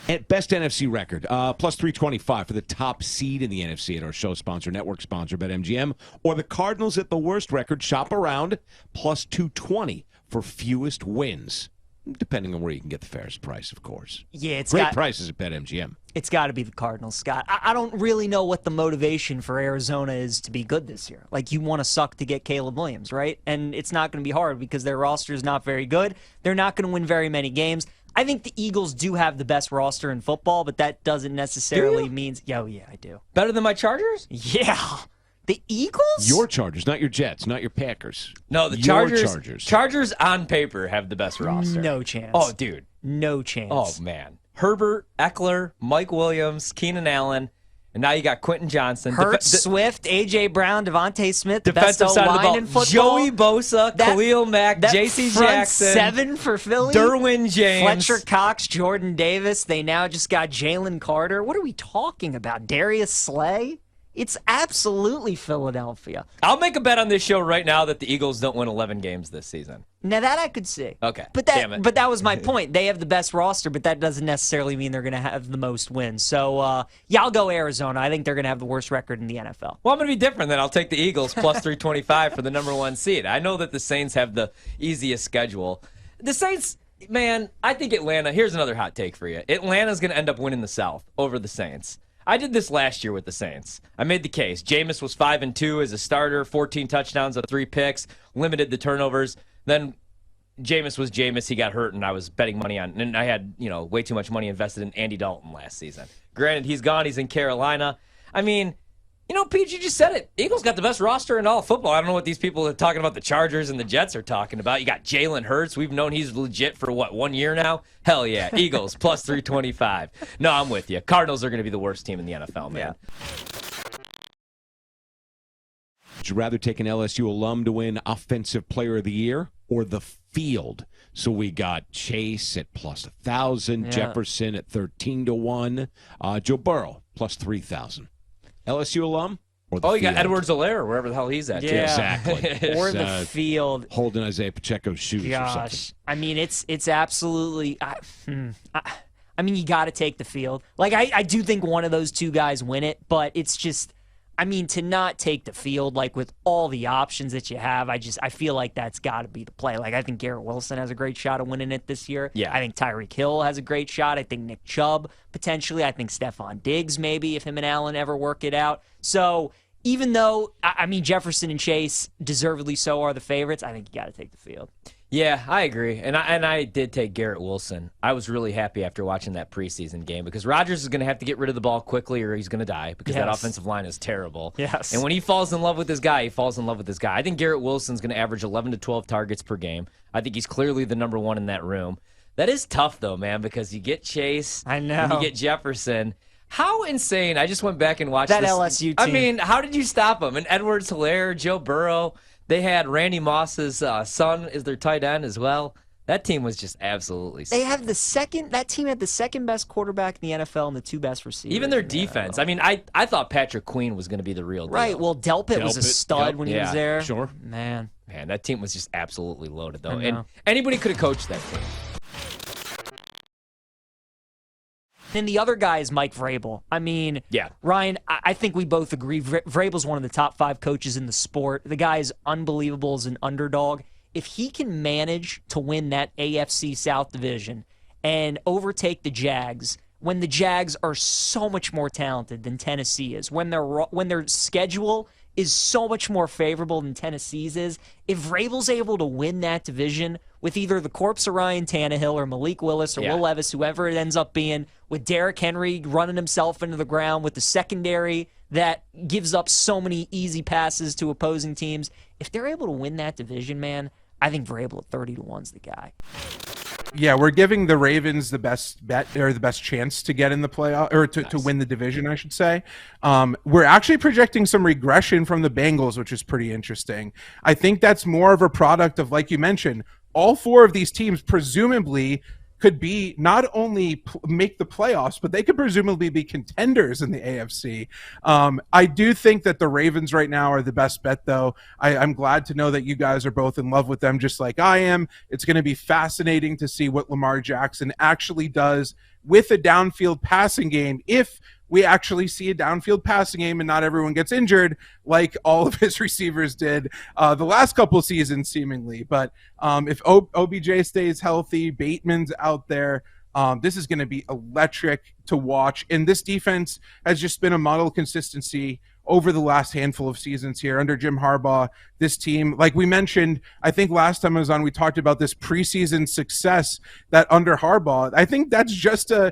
At best NFC record, plus 325 for the top seed in the NFC at our show sponsor, network sponsor, BetMGM. Or the Cardinals at the worst record, shop around, plus 220 for fewest wins. Depending on where you can get the fairest price, of course. Yeah, Great prices at BetMGM. It's got to be the Cardinals, Scott. I don't really know what the motivation for Arizona is to be good this year. Like, you want to suck to get Caleb Williams, right? And it's not going to be hard because their roster is not very good. They're not going to win very many games. I think the Eagles do have the best roster in football, but that doesn't necessarily mean... yeah, I do. Better than my Chargers? Yeah. The Eagles? Your Chargers, not your Jets, not your Packers. No, the Chargers. Chargers on paper have the best roster. No chance. Oh, dude. No chance. Oh, man. Herbert, Eckler, Mike Williams, Keenan Allen, and now you got Quentin Johnson. Hurts, Swift, A.J. Brown, Devontae Smith, the defensive best side of the O-line ball. in football. Joey Bosa, Khalil Mack, J.C. Jackson. 7 for Philly. Derwin James. Fletcher Cox, Jordan Davis. They now just got Jalen Carter. What are we talking about? Darius Slay? It's absolutely Philadelphia. I'll make a bet on this show right now that the Eagles don't win 11 games this season. Now that I could see. Okay. But that was my point. They have the best roster, but that doesn't necessarily mean they're going to have the most wins. So, yeah, I'll go Arizona. I think they're going to have the worst record in the NFL. Well, I'm going to be different then. I'll take the Eagles plus 325 for the number 1 seed. I know that the Saints have the easiest schedule. The Saints, man, I think Atlanta, here's another hot take for you. Atlanta's going to end up winning the South over the Saints. I did this last year with the Saints. I made the case. Jameis was 5-2 as a starter, 14 touchdowns, 3 picks, limited the turnovers. Then Jameis was Jameis. He got hurt, and I was betting money on, and I had way too much money invested in Andy Dalton last season. Granted, he's gone. He's in Carolina. I mean, Pete, you just said it. Eagles got the best roster in all of football. I don't know what these people are talking about the Chargers and the Jets are talking about. You got Jalen Hurts. We've known he's legit for, 1 year now? Hell yeah. Eagles, plus 325. No, I'm with you. Cardinals are going to be the worst team in the NFL, man. Yeah. Would you rather take an LSU alum to win Offensive Player of the Year or the field? So we got Chase at plus 1,000, Jefferson at 13-1, Joe Burrow plus 3,000. LSU alum or the field? You got Edwards-Helaire, wherever the hell he's at. Yeah. Exactly. Or the field. Holding Isaiah Pacheco's shoes or something. I mean, it's absolutely... I mean, you got to take the field. Like, I do think one of those two guys win it, but it's just... I mean, to not take the field, like, with all the options that you have, I feel like that's got to be the play. Like, I think Garrett Wilson has a great shot of winning it this year. Yeah. I think Tyreek Hill has a great shot. I think Nick Chubb, potentially. I think Stephon Diggs, maybe, if him and Allen ever work it out. So, even though, I mean, Jefferson and Chase, deservedly so, are the favorites, I think you got to take the field. Yeah, I agree. And I did take Garrett Wilson. I was really happy after watching that preseason game because Rodgers is going to have to get rid of the ball quickly or he's going to die because that offensive line is terrible. Yes. And when he falls in love with this guy, he falls in love with this guy. I think Garrett Wilson's going to average 11 to 12 targets per game. I think he's clearly the number 1 in that room. That is tough, though, man, because you get Chase. I know. And you get Jefferson. How insane. I just went back and watched that this. LSU team. I mean, how did you stop him? And Edwards-Helaire, Joe Burrow. They had Randy Moss's son as their tight end as well. That team was just absolutely sick. They have that team had the second best quarterback in the NFL and the 2 best receivers. Even their defense. I mean, I thought Patrick Queen was going to be the real deal. Right. Well, Delpit was a stud when he was there. Sure. Man, that team was just absolutely loaded, though. And anybody could have coached that team. And the other guy is Mike Vrabel. I mean, Ryan, I think we both agree Vrabel's one of the top 5 coaches in the sport. The guy is unbelievable as an underdog. If he can manage to win that AFC South division and overtake the Jags, when the Jags are so much more talented than Tennessee is, when their schedule is so much more favorable than Tennessee's is, if Vrabel's able to win that division with either the corpse of Ryan Tannehill or Malik Willis or Will Levis, whoever it ends up being, with Derrick Henry running himself into the ground, with the secondary that gives up so many easy passes to opposing teams, if they're able to win that division, man, I think Vrabel at 30-1's the guy. Yeah, we're giving the Ravens the best bet or the best chance to get in the playoff or to win the division, I should say. We're actually projecting some regression from the Bengals, which is pretty interesting. I think that's more of a product of, like you mentioned, all 4 of these teams presumably could be not only make the playoffs, but they could presumably be contenders in the AFC. I do think that the Ravens right now are the best bet, though. I'm glad to know that you guys are both in love with them just like I am. It's going to be fascinating to see what Lamar Jackson actually does with a downfield passing game, if we actually see a downfield passing game and not everyone gets injured like all of his receivers did the last couple seasons seemingly. But if OBJ stays healthy, Bateman's out there, this is going to be electric to watch. And this defense has just been a model of consistency over the last handful of seasons here under Jim Harbaugh. This team, like we mentioned, I think last time I was on, we talked about this preseason success that under Harbaugh. I think that's just a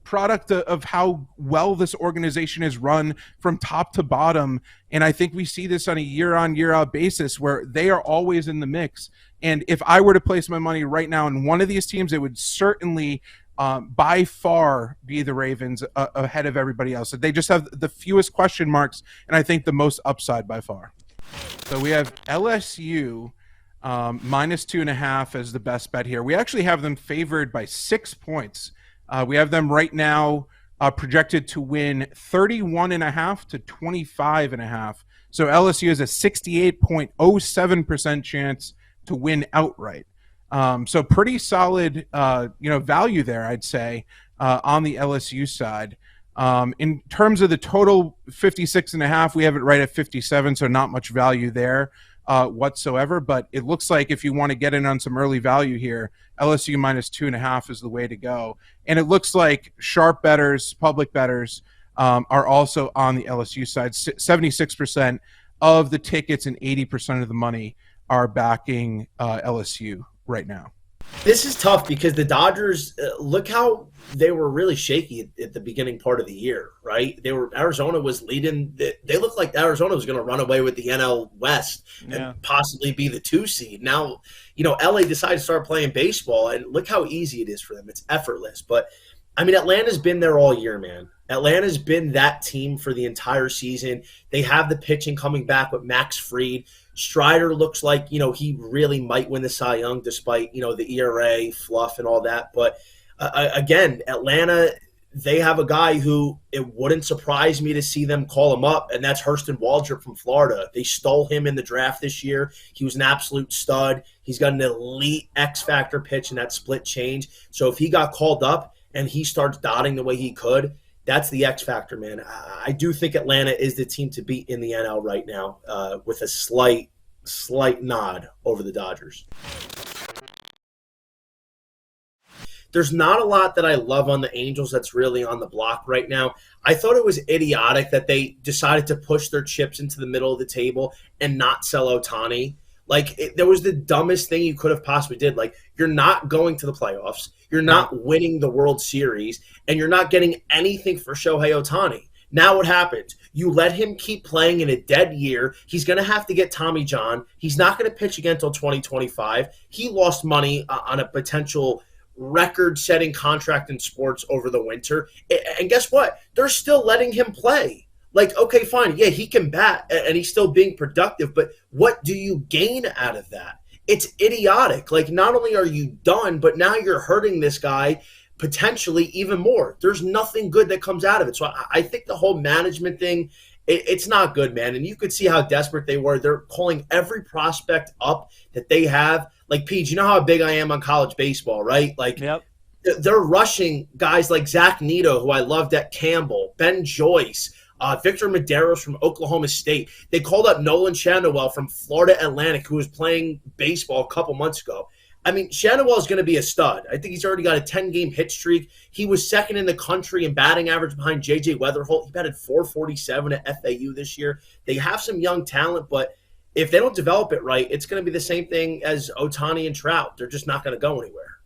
product of how well this organization is run from top to bottom. And I think we see this on a year out basis where they are always in the mix. And if I were to place my money right now in one of these teams, it would certainly by far be the Ravens ahead of everybody else. They just have the fewest question marks, and I think the most upside by far. So we have LSU -2.5 as the best bet here. We actually have them favored by 6 points. We have them right now projected to win 31.5 to 25.5. So LSU has a 68.07% chance to win outright. So pretty solid, value there, I'd say, on the LSU side. In terms of the total 56.5, we have it right at 57, so not much value there whatsoever. But it looks like if you want to get in on some early value here, LSU -2.5 is the way to go. And it looks like sharp bettors, public bettors, are also on the LSU side. 76% of the tickets and 80% of the money are backing LSU right now. This is tough because the Dodgers, look how they were really shaky at the beginning part of the year, right? Arizona was leading. They looked like Arizona was going to run away with the NL West and possibly be the 2 seed. Now, LA decided to start playing baseball, and look how easy it is for them. It's effortless. But, Atlanta's been there all year, man. Atlanta's been that team for the entire season. They have the pitching coming back with Max Fried. Strider looks like, he really might win the Cy Young despite, the ERA fluff and all that. But again, Atlanta, they have a guy who it wouldn't surprise me to see them call him up, and that's Hurston Waldrop from Florida. They stole him in the draft this year. He was an absolute stud. He's got an elite X-factor pitch in that split change. So if he got called up and he starts dotting the way he could, that's the X factor, man. I do think Atlanta is the team to beat in the NL right now, with a slight nod over the Dodgers. There's not a lot that I love on the Angels that's really on the block right now. I thought it was idiotic that they decided to push their chips into the middle of the table and not sell Ohtani. That was the dumbest thing you could have possibly did. You're not going to the playoffs. You're not winning the World Series, and you're not getting anything for Shohei Ohtani. Now what happens? You let him keep playing in a dead year. He's going to have to get Tommy John. He's not going to pitch again until 2025. He lost money on a potential record-setting contract in sports over the winter. And guess what? They're still letting him play. Okay, fine. Yeah, he can bat, and he's still being productive, but what do you gain out of that? It's idiotic. Not only are you done, but now you're hurting this guy potentially even more. There's nothing good that comes out of it. So I think the whole management thing, it's not good, man. And you could see how desperate they were. They're calling every prospect up that they have. Pete, you know how big I am on college baseball, right? Yep. They're rushing guys like Zach Neto, who I loved at Campbell, Ben Joyce, Victor Medeiros from Oklahoma State. They called up Nolan Shanaway from Florida Atlantic, who was playing baseball a couple months ago. Shanaway is going to be a stud. I think he's already got a 10-game hit streak. He was second in the country in batting average behind J.J. Weatherholt. He batted .447 at FAU this year. They have some young talent, but if they don't develop it right, it's going to be the same thing as Ohtani and Trout. They're just not going to go anywhere.